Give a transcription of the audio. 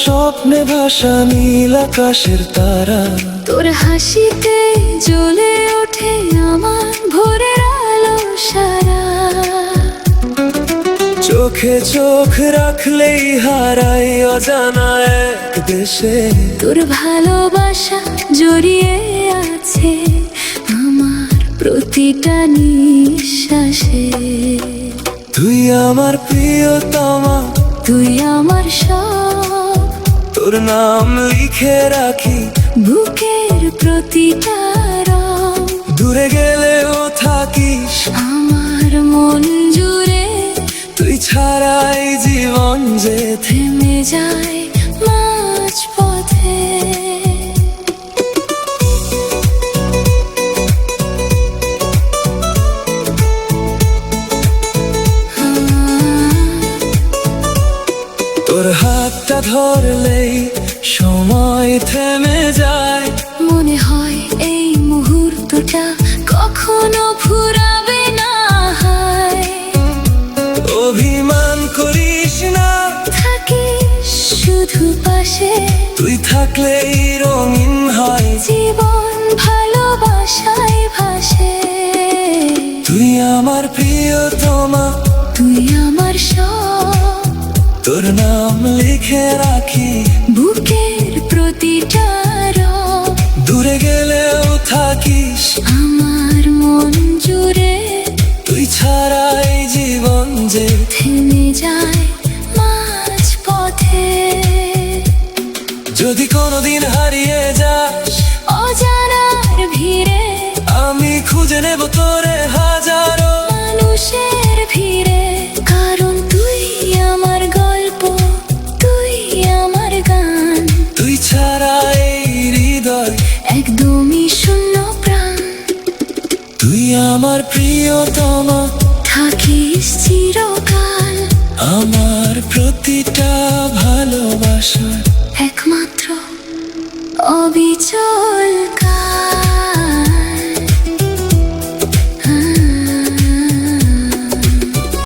স্বপ্নে ভাসা নীল আকাশের তারা। তোর হাসিতে জ্বলে ওঠে আমার ভোরের আলো সারা। চোখে চোখ রাখলেই হারাই অজানা এক দেশে। তোর ভালোবাসা জড়িয়ে আছে আমার প্রতিটা নিঃশ্বাসে। তুই আমার প্রিয়তমা, তুই আমার সব, তোর নাম লিখে রাখি বুকের প্রতিটা রং। দূরে গেলেও থাকিস আমার মন জুড়ে, তুই ছাড়াই জীবন যে থেমে যায় মাঝ পথে। তোর হাতটা ধরলেই সময় থেমে যায়। মনে হয় এই মুহূর্তটা কখনো ফুরাবে না। হায়, অভিমান করিস না, থাকিস শুধু পাশে। তুই থাকলেই রঙিন হয় জীবন ভালোবাসায় ভাসে। তুই আমার প্রিয়তমা, তুই আমার সব, তোর নাম লিখে রাখি বুকের প্রতিটা রং। দূরে গেলেও থাকিস আমার মন জুড়ে, তুই ছাড়াই জীবন যে থেমে যায় মাঝ পথে। যদি কোনোদিন হারিয়ে যাস অজানার ভিড়ে, আমি খুঁজে নেব তোরে হাজারো মানুষের ভিড়ে। কারণ তুই আমার গল্প, তুই আমার গান। তুই ছাড়া এই হৃদয় একদমই শূন্য প্রাণ। তুই আমার প্রিয়তমা, থাকিস চিরকাল আমার প্রতিটা ভালোবাসা একমাত্র অবিচল।